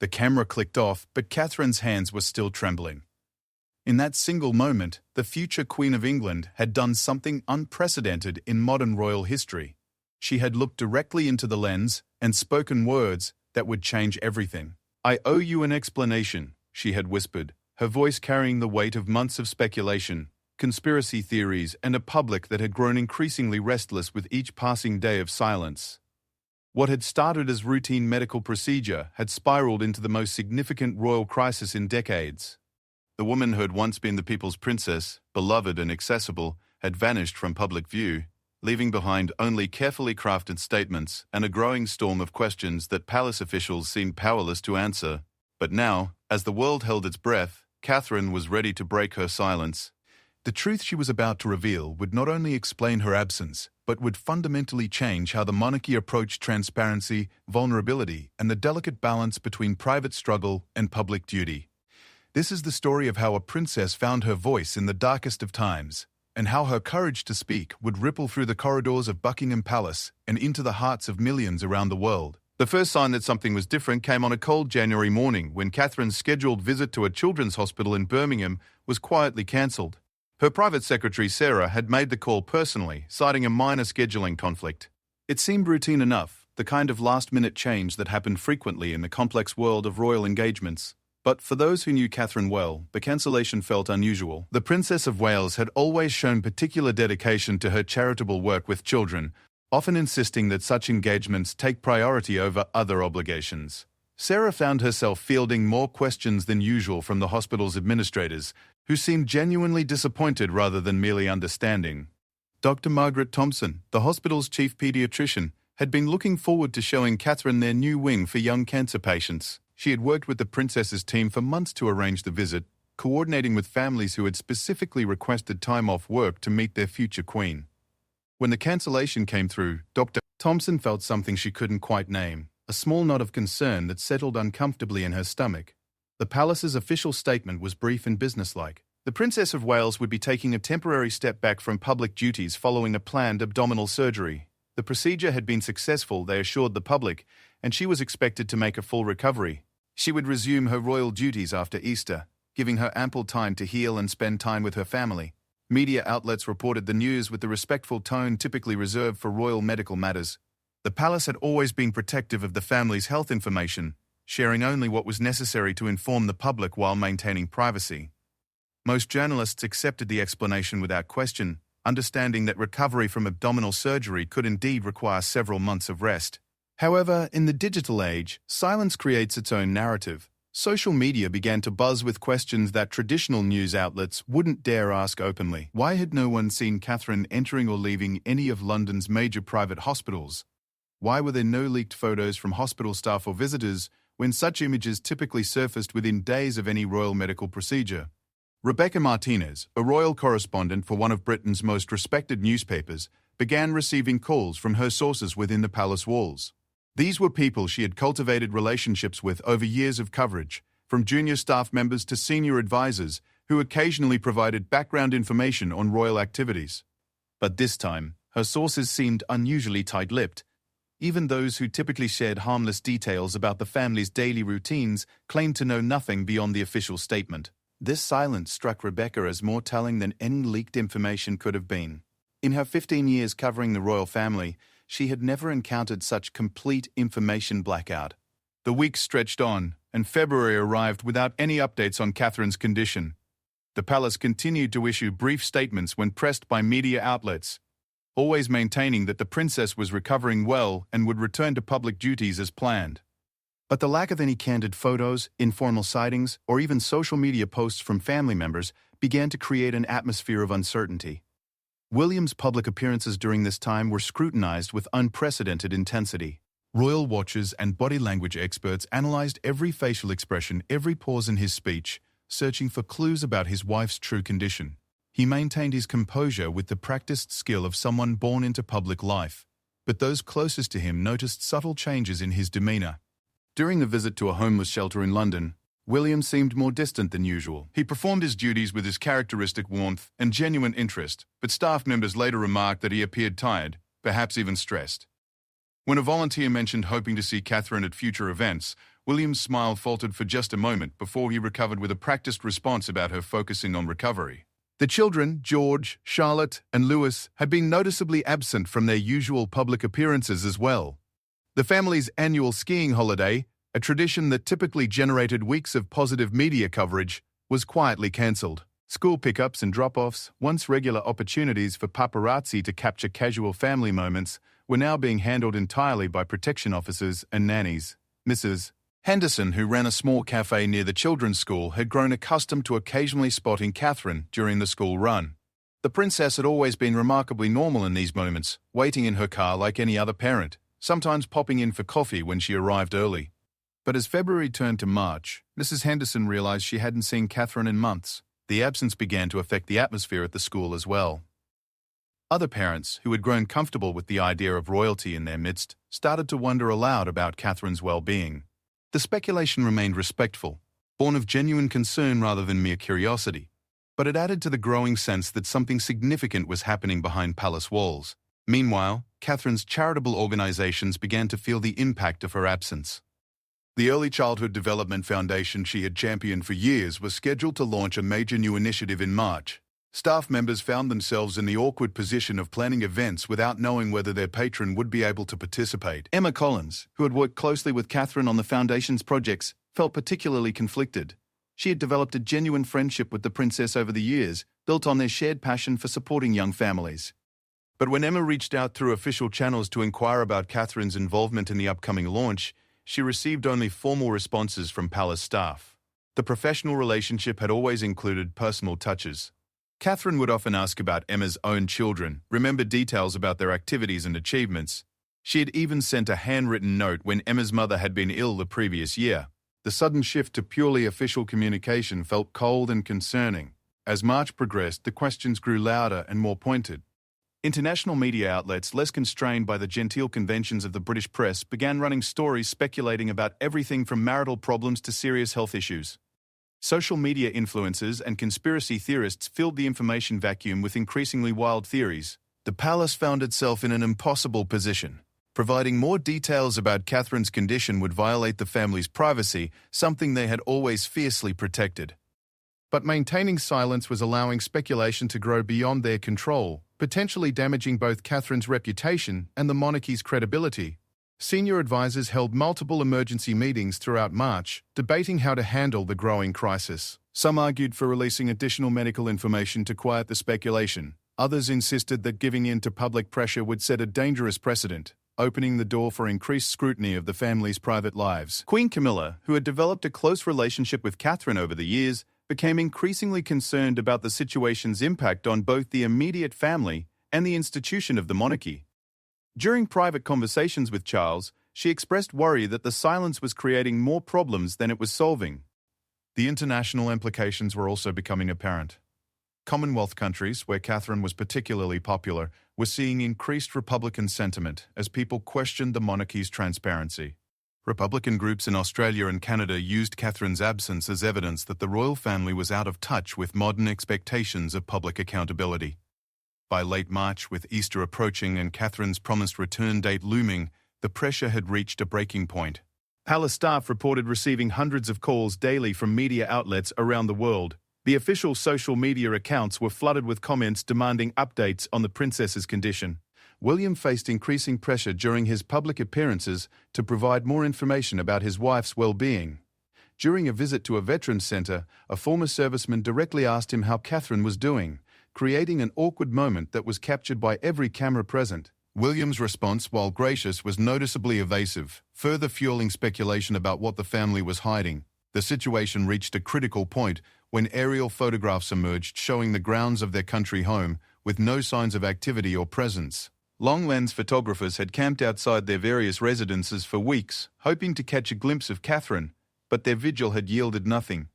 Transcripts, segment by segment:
The camera clicked off, but Catherine's hands were still trembling. In that single moment, the future Queen of England had done something unprecedented in modern royal history. She had looked directly into the lens and spoken words that would change everything. "I owe you an explanation," she had whispered, her voice carrying the weight of months of speculation, conspiracy theories, and a public that had grown increasingly restless with each passing day of silence. What had started as routine medical procedure had spiraled into the most significant royal crisis in decades. The woman who had once been the people's princess, beloved and accessible, had vanished from public view, leaving behind only carefully crafted statements and a growing storm of questions that palace officials seemed powerless to answer. But now, as the world held its breath, Catherine was ready to break her silence. The truth she was about to reveal would not only explain her absence, but would fundamentally change how the monarchy approached transparency, vulnerability, and the delicate balance between private struggle and public duty. This is the story of how a princess found her voice in the darkest of times, and how her courage to speak would ripple through the corridors of Buckingham Palace and into the hearts of millions around the world. The first sign that something was different came on a cold January morning when Catherine's scheduled visit to a children's hospital in Birmingham was quietly cancelled. Her private secretary, Sarah, had made the call personally, citing a minor scheduling conflict. It seemed routine enough, the kind of last-minute change that happened frequently in the complex world of royal engagements. But for those who knew Catherine well, the cancellation felt unusual. The Princess of Wales had always shown particular dedication to her charitable work with children, often insisting that such engagements take priority over other obligations. Sarah found herself fielding more questions than usual from the hospital's administrators, who seemed genuinely disappointed rather than merely understanding. Dr. Margaret Thompson, the hospital's chief pediatrician, had been looking forward to showing Catherine their new wing for young cancer patients. She had worked with the princess's team for months to arrange the visit, coordinating with families who had specifically requested time off work to meet their future queen. When the cancellation came through, Dr. Thompson felt something she couldn't quite name, a small knot of concern that settled uncomfortably in her stomach. The palace's official statement was brief and businesslike. The Princess of Wales would be taking a temporary step back from public duties following a planned abdominal surgery. The procedure had been successful, they assured the public, and she was expected to make a full recovery. She would resume her royal duties after Easter, giving her ample time to heal and spend time with her family. Media outlets reported the news with the respectful tone typically reserved for royal medical matters. The palace had always been protective of the family's health information, sharing only what was necessary to inform the public while maintaining privacy. Most journalists accepted the explanation without question, understanding that recovery from abdominal surgery could indeed require several months of rest. However, in the digital age, silence creates its own narrative. Social media began to buzz with questions that traditional news outlets wouldn't dare ask openly. Why had no one seen Catherine entering or leaving any of London's major private hospitals? Why were there no leaked photos from hospital staff or visitors when such images typically surfaced within days of any royal medical procedure? Rebecca Martinez, a royal correspondent for one of Britain's most respected newspapers, began receiving calls from her sources within the palace walls. These were people she had cultivated relationships with over years of coverage, from junior staff members to senior advisors who occasionally provided background information on royal activities. But this time, her sources seemed unusually tight-lipped. Even those who typically shared harmless details about the family's daily routines claimed to know nothing beyond the official statement. This silence struck Rebecca as more telling than any leaked information could have been. In her 15 years covering the royal family, she had never encountered such complete information blackout. The weeks stretched on, and February arrived without any updates on Catherine's condition. The palace continued to issue brief statements when pressed by media outlets, always maintaining that the princess was recovering well and would return to public duties as planned. But the lack of any candid photos, informal sightings, or even social media posts from family members began to create an atmosphere of uncertainty. William's public appearances during this time were scrutinized with unprecedented intensity. Royal watchers and body language experts analyzed every facial expression, every pause in his speech, searching for clues about his wife's true condition. He maintained his composure with the practiced skill of someone born into public life, but those closest to him noticed subtle changes in his demeanor. During the visit to a homeless shelter in London, William seemed more distant than usual. He performed his duties with his characteristic warmth and genuine interest, but staff members later remarked that he appeared tired, perhaps even stressed. When a volunteer mentioned hoping to see Catherine at future events, William's smile faltered for just a moment before he recovered with a practiced response about her focusing on recovery. The children, George, Charlotte, and Louis, had been noticeably absent from their usual public appearances as well. The family's annual skiing holiday, a tradition that typically generated weeks of positive media coverage, was quietly cancelled. School pickups and drop-offs, once regular opportunities for paparazzi to capture casual family moments, were now being handled entirely by protection officers and nannies. Mrs. Henderson, who ran a small cafe near the children's school, had grown accustomed to occasionally spotting Catherine during the school run. The princess had always been remarkably normal in these moments, waiting in her car like any other parent, sometimes popping in for coffee when she arrived early. But as February turned to March, Mrs. Henderson realized she hadn't seen Catherine in months. The absence began to affect the atmosphere at the school as well. Other parents, who had grown comfortable with the idea of royalty in their midst, started to wonder aloud about Catherine's well-being. The speculation remained respectful, born of genuine concern rather than mere curiosity, but it added to the growing sense that something significant was happening behind palace walls. Meanwhile, Catherine's charitable organizations began to feel the impact of her absence. The Early Childhood Development Foundation she had championed for years was scheduled to launch a major new initiative in March. Staff members found themselves in the awkward position of planning events without knowing whether their patron would be able to participate. Emma Collins, who had worked closely with Catherine on the foundation's projects, felt particularly conflicted. She had developed a genuine friendship with the princess over the years, built on their shared passion for supporting young families. But when Emma reached out through official channels to inquire about Catherine's involvement in the upcoming launch, she received only formal responses from palace staff. The professional relationship had always included personal touches. Catherine would often ask about Emma's own children, remember details about their activities and achievements. She had even sent a handwritten note when Emma's mother had been ill the previous year. The sudden shift to purely official communication felt cold and concerning. As March progressed, the questions grew louder and more pointed. International media outlets, less constrained by the genteel conventions of the British press, began running stories speculating about everything from marital problems to serious health issues. Social media influencers and conspiracy theorists filled the information vacuum with increasingly wild theories. The palace found itself in an impossible position. Providing more details about Catherine's condition would violate the family's privacy, something they had always fiercely protected. But maintaining silence was allowing speculation to grow beyond their control, potentially damaging both Catherine's reputation and the monarchy's credibility. Senior advisors held multiple emergency meetings throughout March, debating how to handle the growing crisis. Some argued for releasing additional medical information to quiet the speculation. Others insisted that giving in to public pressure would set a dangerous precedent, opening the door for increased scrutiny of the family's private lives. Queen Camilla, who had developed a close relationship with Catherine over the years, became increasingly concerned about the situation's impact on both the immediate family and the institution of the monarchy. During private conversations with Charles, she expressed worry that the silence was creating more problems than it was solving. The international implications were also becoming apparent. Commonwealth countries, where Catherine was particularly popular, were seeing increased Republican sentiment as people questioned the monarchy's transparency. Republican groups in Australia and Canada used Catherine's absence as evidence that the royal family was out of touch with modern expectations of public accountability. By late March, with Easter approaching and Catherine's promised return date looming, the pressure had reached a breaking point. Palace staff reported receiving hundreds of calls daily from media outlets around the world. The official social media accounts were flooded with comments demanding updates on the princess's condition. William faced increasing pressure during his public appearances to provide more information about his wife's well-being. During a visit to a veterans centre, a former serviceman directly asked him how Catherine was doing, creating an awkward moment that was captured by every camera present. William's response, while gracious, was noticeably evasive, further fueling speculation about what the family was hiding. The situation reached a critical point when aerial photographs emerged showing the grounds of their country home, with no signs of activity or presence. Long-lens photographers had camped outside their various residences for weeks, hoping to catch a glimpse of Catherine, but their vigil had yielded nothing.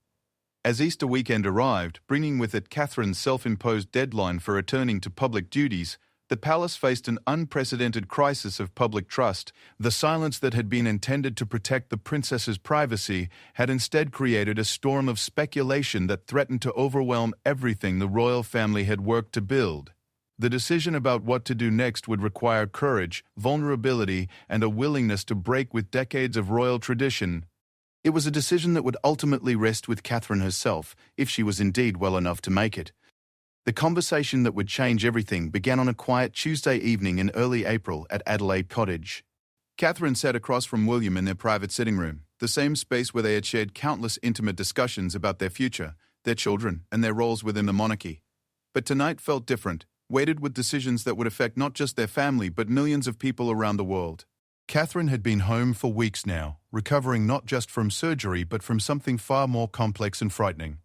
As Easter weekend arrived, bringing with it Catherine's self-imposed deadline for returning to public duties, the palace faced an unprecedented crisis of public trust. The silence that had been intended to protect the princess's privacy had instead created a storm of speculation that threatened to overwhelm everything the royal family had worked to build. The decision about what to do next would require courage, vulnerability, and a willingness to break with decades of royal tradition. It was a decision that would ultimately rest with Catherine herself, if she was indeed well enough to make it. The conversation that would change everything began on a quiet Tuesday evening in early April at Adelaide Cottage. Catherine sat across from William in their private sitting room, the same space where they had shared countless intimate discussions about their future, their children, and their roles within the monarchy. But tonight felt different, weighted with decisions that would affect not just their family but millions of people around the world. Catherine had been home for weeks now, recovering not just from surgery but from something far more complex and frightening.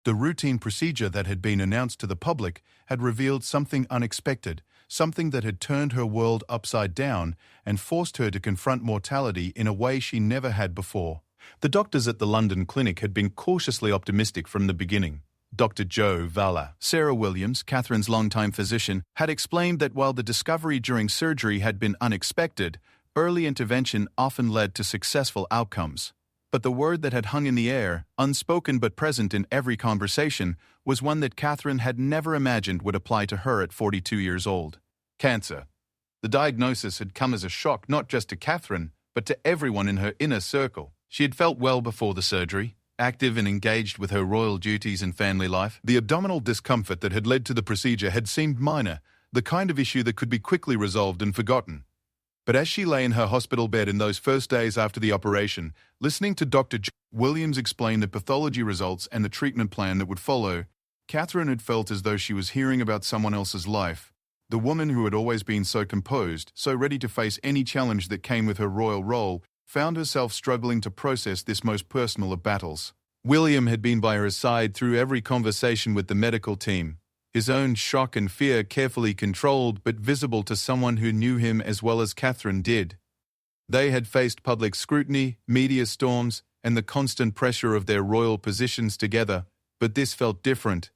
The routine procedure that had been announced to the public had revealed something unexpected, something that had turned her world upside down and forced her to confront mortality in a way she never had before. The doctors at the London clinic had been cautiously optimistic from the beginning. Dr. Joe Valla, Sarah Williams, Catherine's longtime physician, had explained that while the discovery during surgery had been unexpected, early intervention often led to successful outcomes. But the word that had hung in the air, unspoken but present in every conversation, was one that Catherine had never imagined would apply to her at 42 years old. Cancer. The diagnosis had come as a shock not just to Catherine, but to everyone in her inner circle. She had felt well before the surgery, active and engaged with her royal duties and family life. The abdominal discomfort that had led to the procedure had seemed minor, the kind of issue that could be quickly resolved and forgotten. But as she lay in her hospital bed in those first days after the operation, listening to Dr. Williams explain the pathology results and the treatment plan that would follow, Catherine had felt as though she was hearing about someone else's life. The woman who had always been so composed, so ready to face any challenge that came with her royal role, found herself struggling to process this most personal of battles. William had been by her side through every conversation with the medical team, his own shock and fear carefully controlled but visible to someone who knew him as well as Catherine did. They had faced public scrutiny, media storms, and the constant pressure of their royal positions together, but this felt different.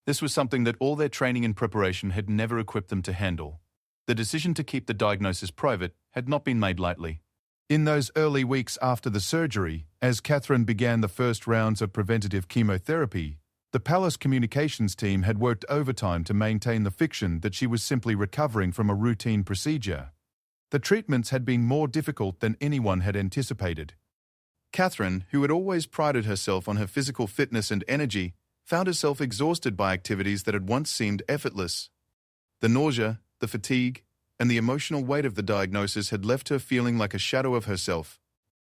This was something that all their training and preparation had never equipped them to handle. The decision to keep the diagnosis private had not been made lightly. In those early weeks after the surgery, as Catherine began the first rounds of preventative chemotherapy, the palace communications team had worked overtime to maintain the fiction that she was simply recovering from a routine procedure. The treatments had been more difficult than anyone had anticipated. Catherine, who had always prided herself on her physical fitness and energy, found herself exhausted by activities that had once seemed effortless. The nausea, the fatigue, and the emotional weight of the diagnosis had left her feeling like a shadow of herself.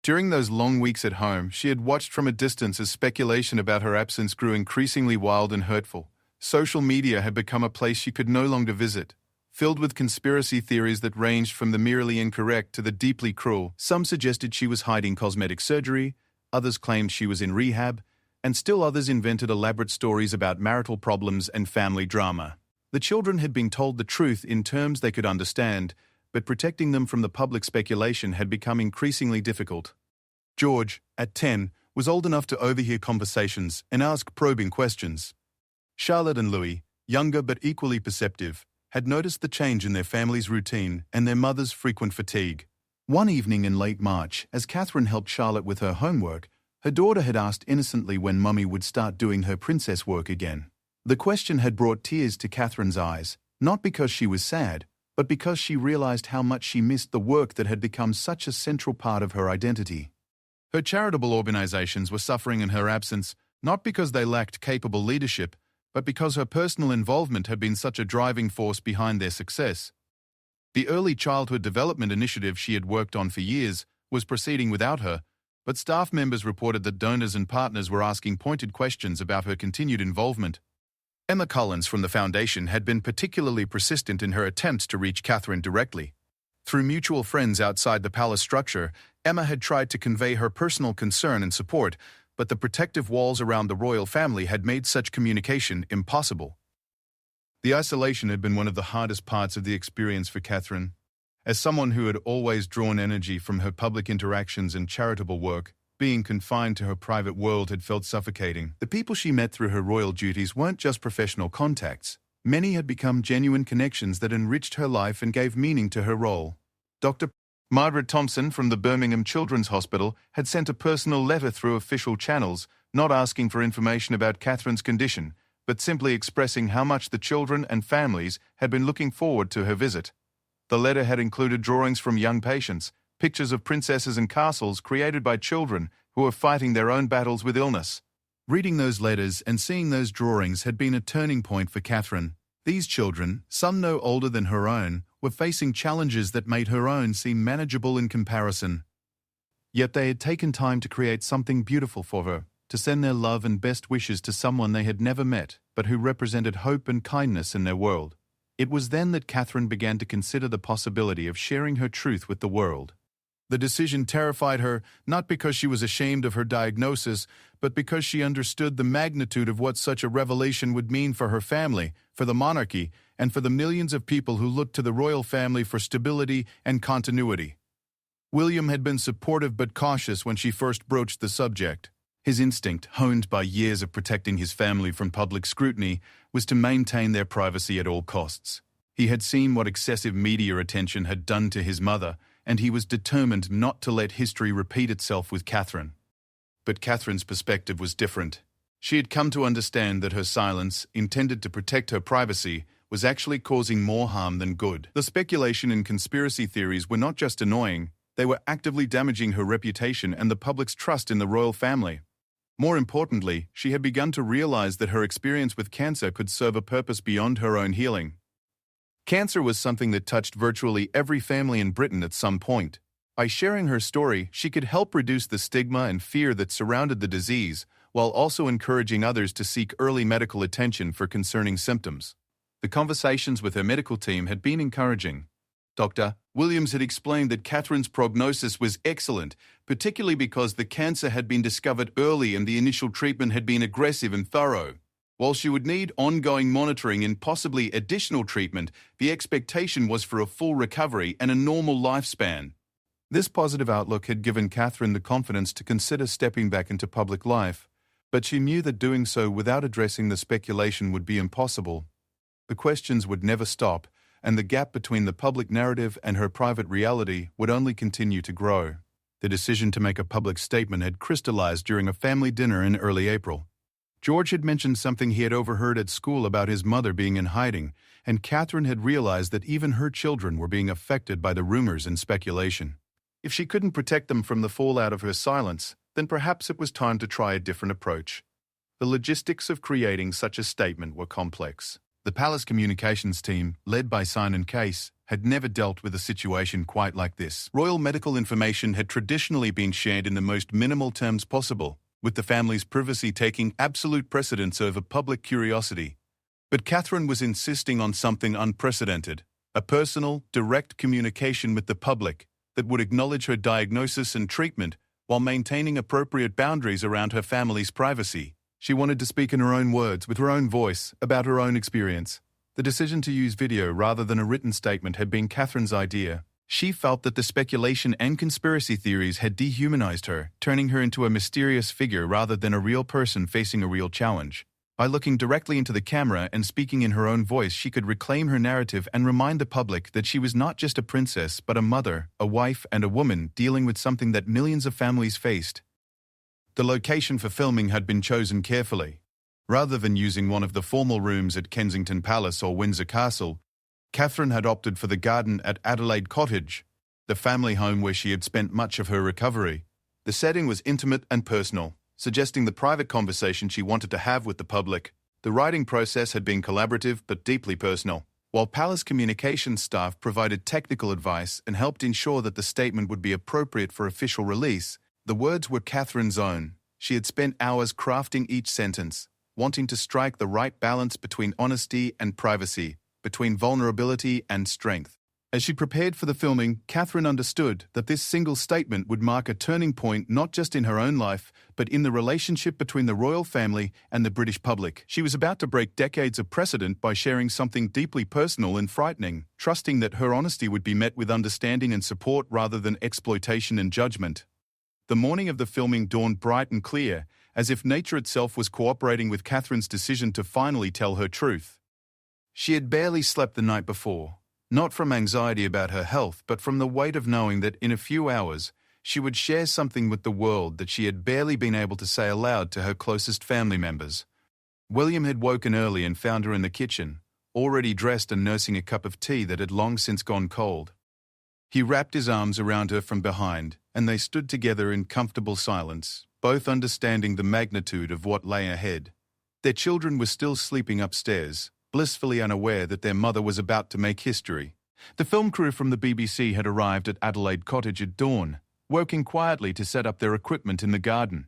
During those long weeks at home, she had watched from a distance as speculation about her absence grew increasingly wild and hurtful. Social media had become a place she could no longer visit, filled with conspiracy theories that ranged from the merely incorrect to the deeply cruel. Some suggested she was hiding cosmetic surgery, others claimed she was in rehab, and still others invented elaborate stories about marital problems and family drama. The children had been told the truth in terms they could understand, but protecting them from the public speculation had become increasingly difficult. George, at 10, was old enough to overhear conversations and ask probing questions. Charlotte and Louis, younger but equally perceptive, had noticed the change in their family's routine and their mother's frequent fatigue. One evening in late March, as Catherine helped Charlotte with her homework, her daughter had asked innocently when Mummy would start doing her princess work again. The question had brought tears to Catherine's eyes, not because she was sad, but because she realized how much she missed the work that had become such a central part of her identity. Her charitable organizations were suffering in her absence, not because they lacked capable leadership, but because her personal involvement had been such a driving force behind their success. The early childhood development initiative she had worked on for years was proceeding without her, but staff members reported that donors and partners were asking pointed questions about her continued involvement. Emma Collins from the Foundation had been particularly persistent in her attempts to reach Catherine directly. Through mutual friends outside the palace structure, Emma had tried to convey her personal concern and support, but the protective walls around the royal family had made such communication impossible. The isolation had been one of the hardest parts of the experience for Catherine. As someone who had always drawn energy from her public interactions and charitable work, being confined to her private world had felt suffocating. The people she met through her royal duties weren't just professional contacts. Many had become genuine connections that enriched her life and gave meaning to her role. Dr. Margaret Thompson from the Birmingham Children's Hospital had sent a personal letter through official channels, not asking for information about Catherine's condition, but simply expressing how much the children and families had been looking forward to her visit. The letter had included drawings from young patients, pictures of princesses and castles created by children, who were fighting their own battles with illness. Reading those letters and seeing those drawings had been a turning point for Catherine. These children, some no older than her own, were facing challenges that made her own seem manageable in comparison. Yet they had taken time to create something beautiful for her, to send their love and best wishes to someone they had never met, but who represented hope and kindness in their world. It was then that Catherine began to consider the possibility of sharing her truth with the world. The decision terrified her, not because she was ashamed of her diagnosis, but because she understood the magnitude of what such a revelation would mean for her family, for the monarchy, and for the millions of people who looked to the royal family for stability and continuity. William had been supportive but cautious when she first broached the subject. His instinct, honed by years of protecting his family from public scrutiny, was to maintain their privacy at all costs. He had seen what excessive media attention had done to his mother, and he was determined not to let history repeat itself with Catherine. But Catherine's perspective was different. She had come to understand that her silence, intended to protect her privacy, was actually causing more harm than good. The speculation and conspiracy theories were not just annoying, they were actively damaging her reputation and the public's trust in the royal family. More importantly, she had begun to realize that her experience with cancer could serve a purpose beyond her own healing. Cancer was something that touched virtually every family in Britain at some point. By sharing her story, she could help reduce the stigma and fear that surrounded the disease, while also encouraging others to seek early medical attention for concerning symptoms. The conversations with her medical team had been encouraging. Dr. Williams had explained that Catherine's prognosis was excellent, particularly because the cancer had been discovered early and the initial treatment had been aggressive and thorough. While she would need ongoing monitoring and possibly additional treatment, the expectation was for a full recovery and a normal lifespan. This positive outlook had given Catherine the confidence to consider stepping back into public life, but she knew that doing so without addressing the speculation would be impossible. The questions would never stop, and the gap between the public narrative and her private reality would only continue to grow. The decision to make a public statement had crystallized during a family dinner in early April. George had mentioned something he had overheard at school about his mother being in hiding, and Catherine had realized that even her children were being affected by the rumors and speculation. If she couldn't protect them from the fallout of her silence, then perhaps it was time to try a different approach. The logistics of creating such a statement were complex. The palace communications team, led by Simon Case, had never dealt with a situation quite like this. Royal medical information had traditionally been shared in the most minimal terms possible, with the family's privacy taking absolute precedence over public curiosity. But Catherine was insisting on something unprecedented, a personal, direct communication with the public that would acknowledge her diagnosis and treatment while maintaining appropriate boundaries around her family's privacy. She wanted to speak in her own words, with her own voice, about her own experience. The decision to use video rather than a written statement had been Catherine's idea. She felt that the speculation and conspiracy theories had dehumanized her, turning her into a mysterious figure rather than a real person facing a real challenge. By looking directly into the camera and speaking in her own voice, she could reclaim her narrative and remind the public that she was not just a princess, but a mother, a wife, and a woman dealing with something that millions of families faced. The location for filming had been chosen carefully. Rather than using one of the formal rooms at Kensington Palace or Windsor Castle, Catherine had opted for the garden at Adelaide Cottage, the family home where she had spent much of her recovery. The setting was intimate and personal, suggesting the private conversation she wanted to have with the public. The writing process had been collaborative but deeply personal. While palace communications staff provided technical advice and helped ensure that the statement would be appropriate for official release, the words were Catherine's own. She had spent hours crafting each sentence, wanting to strike the right balance between honesty and privacy, between vulnerability and strength. As she prepared for the filming, Catherine understood that this single statement would mark a turning point not just in her own life, but in the relationship between the royal family and the British public. She was about to break decades of precedent by sharing something deeply personal and frightening, trusting that her honesty would be met with understanding and support rather than exploitation and judgment. The morning of the filming dawned bright and clear, as if nature itself was cooperating with Catherine's decision to finally tell her truth. She had barely slept the night before, not from anxiety about her health, but from the weight of knowing that in a few hours she would share something with the world that she had barely been able to say aloud to her closest family members. William had woken early and found her in the kitchen, already dressed and nursing a cup of tea that had long since gone cold. He wrapped his arms around her from behind, and they stood together in comfortable silence, both understanding the magnitude of what lay ahead. Their children were still sleeping upstairs, blissfully unaware that their mother was about to make history. The film crew from the BBC had arrived at Adelaide Cottage at dawn, working quietly to set up their equipment in the garden.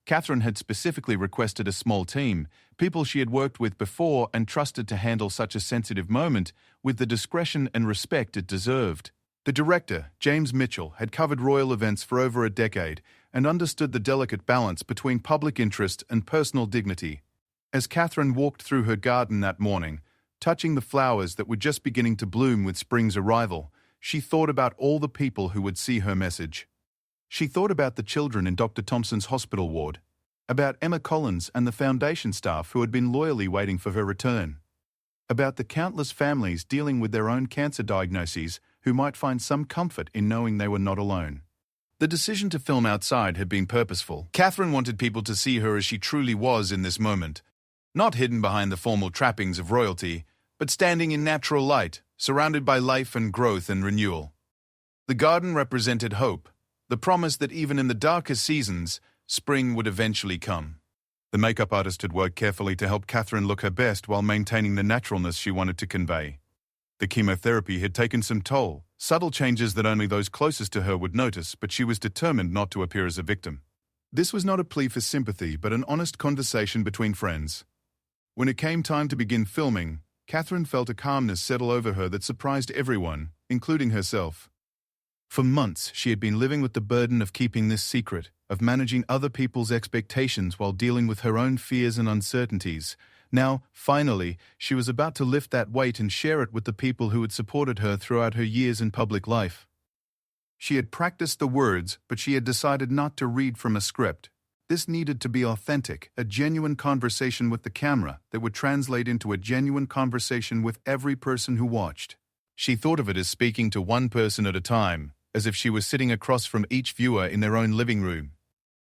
Catherine had specifically requested a small team, people she had worked with before and trusted to handle such a sensitive moment with the discretion and respect it deserved. The director, James Mitchell, had covered royal events for over a decade and understood the delicate balance between public interest and personal dignity. As Catherine walked through her garden that morning, touching the flowers that were just beginning to bloom with spring's arrival, she thought about all the people who would see her message. She thought about the children in Dr. Thompson's hospital ward, about Emma Collins and the foundation staff who had been loyally waiting for her return, about the countless families dealing with their own cancer diagnoses who might find some comfort in knowing they were not alone. The decision to film outside had been purposeful. Catherine wanted people to see her as she truly was in this moment, not hidden behind the formal trappings of royalty, but standing in natural light, surrounded by life and growth and renewal. The garden represented hope, the promise that even in the darkest seasons, spring would eventually come. The makeup artist had worked carefully to help Catherine look her best while maintaining the naturalness she wanted to convey. The chemotherapy had taken some toll, subtle changes that only those closest to her would notice, but she was determined not to appear as a victim. This was not a plea for sympathy, but an honest conversation between friends. When it came time to begin filming, Catherine felt a calmness settle over her that surprised everyone, including herself. For months, she had been living with the burden of keeping this secret, of managing other people's expectations while dealing with her own fears and uncertainties. Now, finally, she was about to lift that weight and share it with the people who had supported her throughout her years in public life. She had practiced the words, but she had decided not to read from a script. This needed to be authentic, a genuine conversation with the camera that would translate into a genuine conversation with every person who watched. She thought of it as speaking to one person at a time, as if she was sitting across from each viewer in their own living room.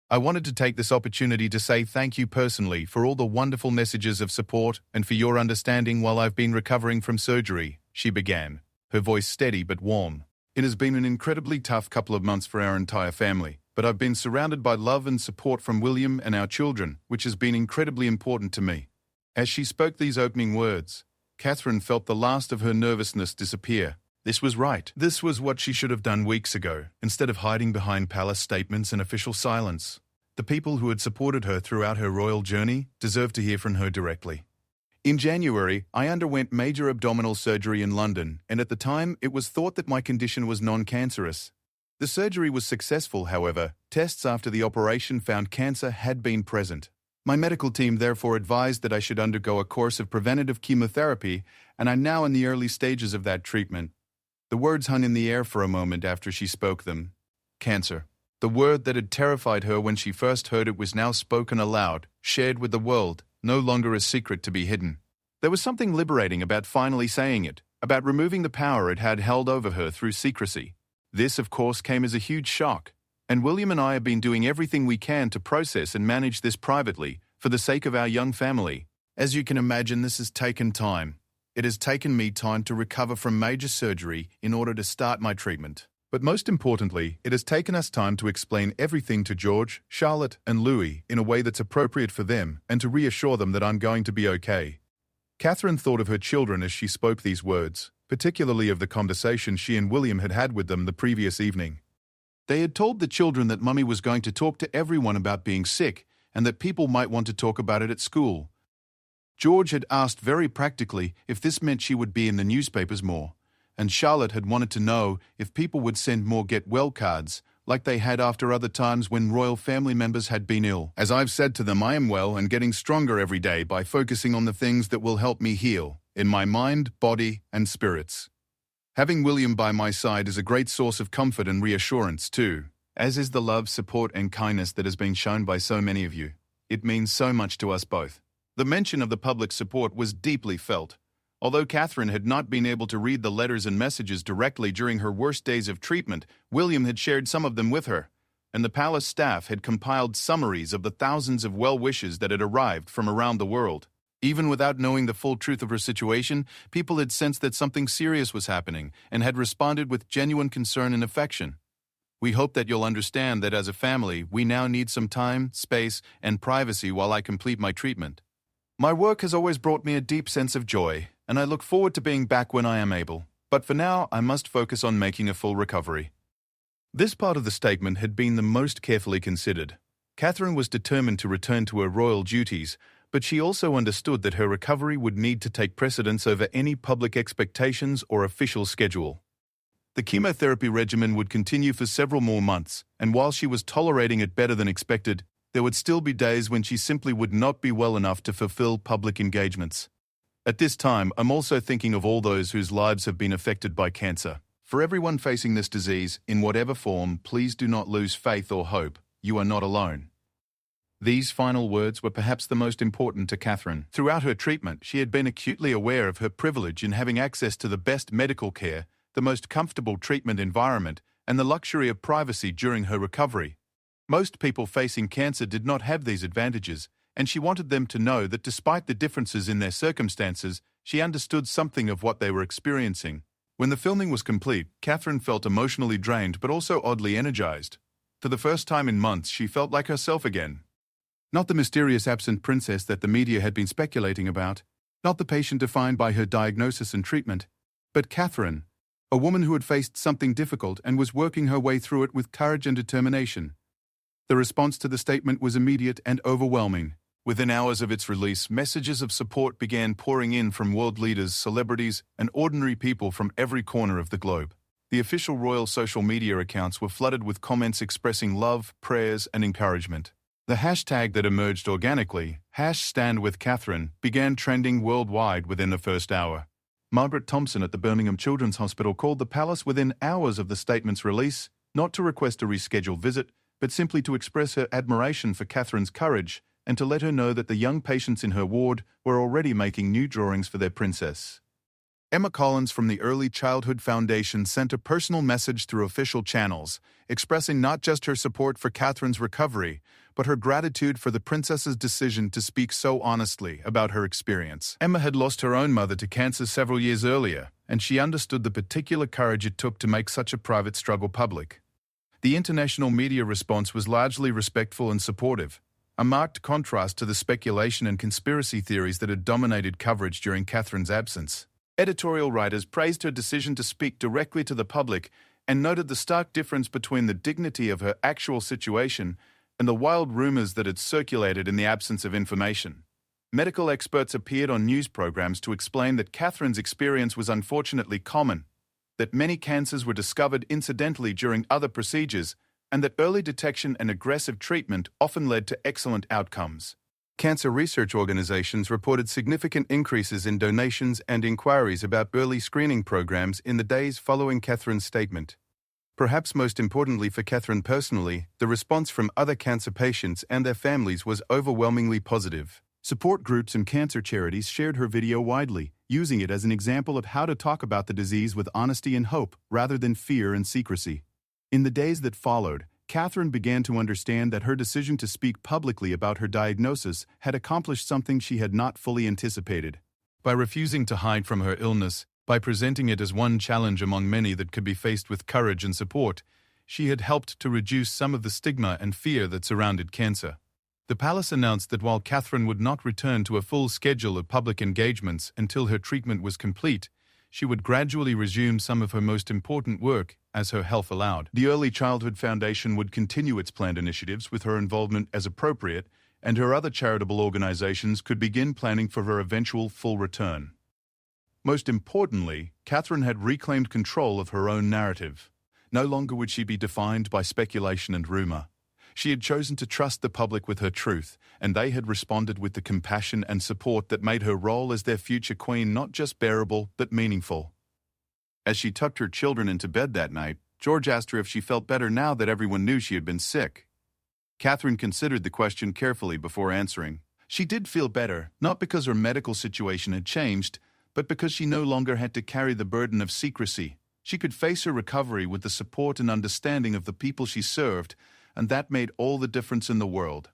I wanted to take this opportunity to say thank you personally for all the wonderful messages of support and for your understanding while I've been recovering from surgery, she began, her voice steady but warm. It has been an incredibly tough couple of months for our entire family, but I've been surrounded by love and support from William and our children, which has been incredibly important to me. As she spoke these opening words, Catherine felt the last of her nervousness disappear. This was right. This was what she should have done weeks ago, instead of hiding behind palace statements and official silence. The people who had supported her throughout her royal journey deserved to hear from her directly. In January, I underwent major abdominal surgery in London, and at the time, it was thought that my condition was non-cancerous. The surgery was successful, however. Tests after the operation found cancer had been present. My medical team therefore advised that I should undergo a course of preventative chemotherapy, and I'm now in the early stages of that treatment. The words hung in the air for a moment after she spoke them. Cancer. The word that had terrified her when she first heard it was now spoken aloud, shared with the world, no longer a secret to be hidden. There was something liberating about finally saying it, about removing the power it had held over her through secrecy. This, of course, came as a huge shock, and William and I have been doing everything we can to process and manage this privately, for the sake of our young family. As you can imagine, this has taken time. It has taken me time to recover from major surgery in order to start my treatment. But most importantly, it has taken us time to explain everything to George, Charlotte, and Louis in a way that's appropriate for them and to reassure them that I'm going to be okay. Catherine thought of her children as she spoke these words, particularly of the conversation she and William had had with them the previous evening. They had told the children that Mummy was going to talk to everyone about being sick and that people might want to talk about it at school. George had asked very practically if this meant she would be in the newspapers more, and Charlotte had wanted to know if people would send more get-well cards, like they had after other times when royal family members had been ill. As I've said to them, I am well and getting stronger every day by focusing on the things that will help me heal, in my mind, body, and spirits. Having William by my side is a great source of comfort and reassurance too, as is the love, support, and kindness that has been shown by so many of you. It means so much to us both. The mention of the public support was deeply felt. Although Catherine had not been able to read the letters and messages directly during her worst days of treatment, William had shared some of them with her, and the palace staff had compiled summaries of the thousands of well wishes that had arrived from around the world. Even without knowing the full truth of her situation, people had sensed that something serious was happening and had responded with genuine concern and affection. We hope that you'll understand that as a family, we now need some time, space, and privacy while I complete my treatment. My work has always brought me a deep sense of joy, and I look forward to being back when I am able. But for now, I must focus on making a full recovery. This part of the statement had been the most carefully considered. Catherine was determined to return to her royal duties, but she also understood that her recovery would need to take precedence over any public expectations or official schedule. The chemotherapy regimen would continue for several more months, and while she was tolerating it better than expected, there would still be days when she simply would not be well enough to fulfill public engagements. At this time, I'm also thinking of all those whose lives have been affected by cancer. For everyone facing this disease, in whatever form, please do not lose faith or hope. You are not alone. These final words were perhaps the most important to Catherine. Throughout her treatment, she had been acutely aware of her privilege in having access to the best medical care, the most comfortable treatment environment, and the luxury of privacy during her recovery. Most people facing cancer did not have these advantages, and she wanted them to know that despite the differences in their circumstances, she understood something of what they were experiencing. When the filming was complete, Catherine felt emotionally drained but also oddly energized. For the first time in months, she felt like herself again. Not the mysterious absent princess that the media had been speculating about, not the patient defined by her diagnosis and treatment, but Catherine, a woman who had faced something difficult and was working her way through it with courage and determination. The response to the statement was immediate and overwhelming. Within hours of its release, messages of support began pouring in from world leaders, celebrities, and ordinary people from every corner of the globe. The official royal social media accounts were flooded with comments expressing love, prayers, and encouragement. The hashtag that emerged organically, #StandWithCatherine, began trending worldwide within the first hour. Margaret Thompson at the Birmingham Children's Hospital called the palace within hours of the statement's release, not to request a rescheduled visit, but simply to express her admiration for Catherine's courage and to let her know that the young patients in her ward were already making new drawings for their princess. Emma Collins from the Early Childhood Foundation sent a personal message through official channels, expressing not just her support for Catherine's recovery, but her gratitude for the princess's decision to speak so honestly about her experience. Emma had lost her own mother to cancer several years earlier, and she understood the particular courage it took to make such a private struggle public. The international media response was largely respectful and supportive, a marked contrast to the speculation and conspiracy theories that had dominated coverage during Catherine's absence. Editorial writers praised her decision to speak directly to the public and noted the stark difference between the dignity of her actual situation and the wild rumors that had circulated in the absence of information. Medical experts appeared on news programs to explain that Catherine's experience was unfortunately common, that many cancers were discovered incidentally during other procedures, and that early detection and aggressive treatment often led to excellent outcomes. Cancer research organizations reported significant increases in donations and inquiries about early screening programs in the days following Catherine's statement. Perhaps most importantly for Catherine personally, the response from other cancer patients and their families was overwhelmingly positive. Support groups and cancer charities shared her video widely, using it as an example of how to talk about the disease with honesty and hope rather than fear and secrecy. In the days that followed, Catherine began to understand that her decision to speak publicly about her diagnosis had accomplished something she had not fully anticipated. By refusing to hide from her illness, by presenting it as one challenge among many that could be faced with courage and support, she had helped to reduce some of the stigma and fear that surrounded cancer. The palace announced that while Catherine would not return to a full schedule of public engagements until her treatment was complete, she would gradually resume some of her most important work as her health allowed. The Early Childhood Foundation would continue its planned initiatives with her involvement as appropriate, and her other charitable organizations could begin planning for her eventual full return. Most importantly, Catherine had reclaimed control of her own narrative. No longer would she be defined by speculation and rumor. She had chosen to trust the public with her truth, and they had responded with the compassion and support that made her role as their future queen not just bearable, but meaningful. As she tucked her children into bed that night, George asked her if she felt better now that everyone knew she had been sick. Catherine considered the question carefully before answering. She did feel better, not because her medical situation had changed, but because she no longer had to carry the burden of secrecy. She could face her recovery with the support and understanding of the people she served, and that made all the difference in the world.